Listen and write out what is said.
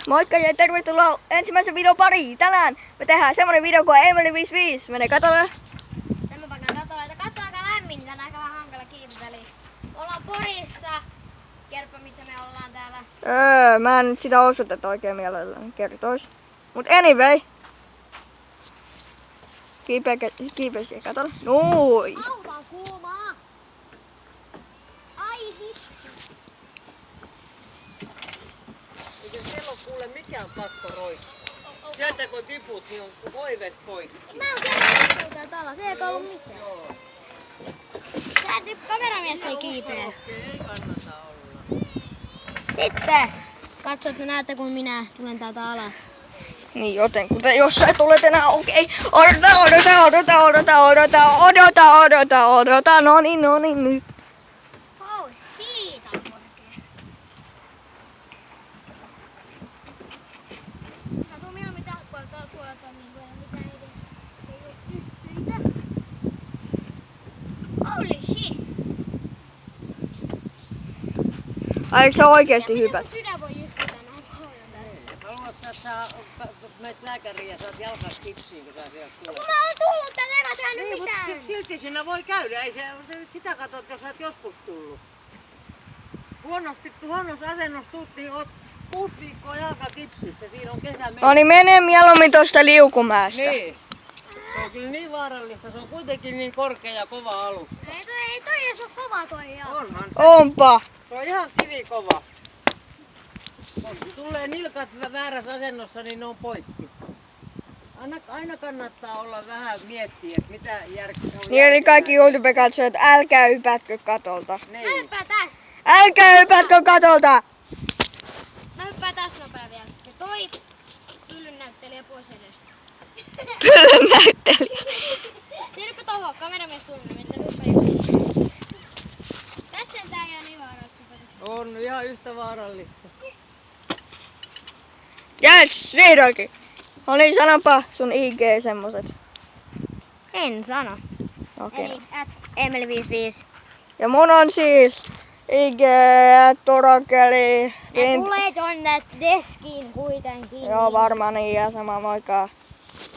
Moikka ja tervetuloa ensimmäisen videon pariin. Tänään me tehdään semmonen video kuin Emeli 55. Mene katolle. Tämä pannaan katolle, että katso aika lämmin, niin tänään aika vähän hankala kiipeväli. Ollaan Porissa. Kerro missä me ollaan täällä. Mä en nyt sitä osoitetta oikein mielellään kertois. Mut anyway. Kiipeä siihen katolle. Noin. Auto on kuumaa. Ai vittu. Eikä siellä ole kuule mikään pakko roikkua. Sieltä kun tiput, niin on koivet poikki. Mä oon kerran täältä alas, eikä ollut mitään. Joo. Sä kameramies ei kiipeä. Ei kannata olla. Sitten katso, että näette kun minä tulen täältä alas. Niin joten kuten jos sä tulet enää okei. Odota. No niin nyt. Hoi, siitä on korkea. Mä tuun mieluummin täältä puolelta niin vielä mitään ei oo pystyitä. Holy shit! Aiks sä oikeesti hypät? Miten sydän voi jyskytä näin paljon tässä? Haluatko, että sä menet lääkäriin ja saat jalkas kipsiin, kun sä sieltä tulet? Kun mä oon tullut tänne, eikä tehnyt Niin, mitään. mutta silti siinä voi käydä. Ei se nyt sitä katsot, jos sä oot joskus tullut. Huonossa asennossa tuut, niin oot 6 viikkoa jalka kipsissä. Siinä on kesä mennä. No niin mene mieluummin tosta liukumäestä. Niin. Se on kyllä niin vaarallista. Se on kuitenkin niin korkea ja kova alusta. Ei toi edes oo kova toi jalka. Onhan se. Onpa. Se on ihan kivikova. Kun tulee nilkat väärässä asennossa, niin ne on poikki. Aina kannattaa olla vähän miettiä, että mitä järkeä on. Niin eli kaikki YouTube-katsojat, älkää hypätkö katolta. Mä Niin. hyppään tästä. Älkää hypätkö katolta! Mä hyppään tästä nopea vielä. Ja toi pyllyn näyttelijä pois edestä. Pyllyn näyttelijä. Siirrypä tohon, kameramies tunne, mitä hyppää. Tässä tää ei oo niin vaarallista. On ihan yhtä vaarallista. Yes, vihdoinkin. No niin, sanonpa sun IG semmoset. En sano. Okei. Eli @emeli55. Ja mun on siis IG, Torokeli. Ne tulee tonne deskiin kuitenkin. Joo, varmaan niin ja sama moikka.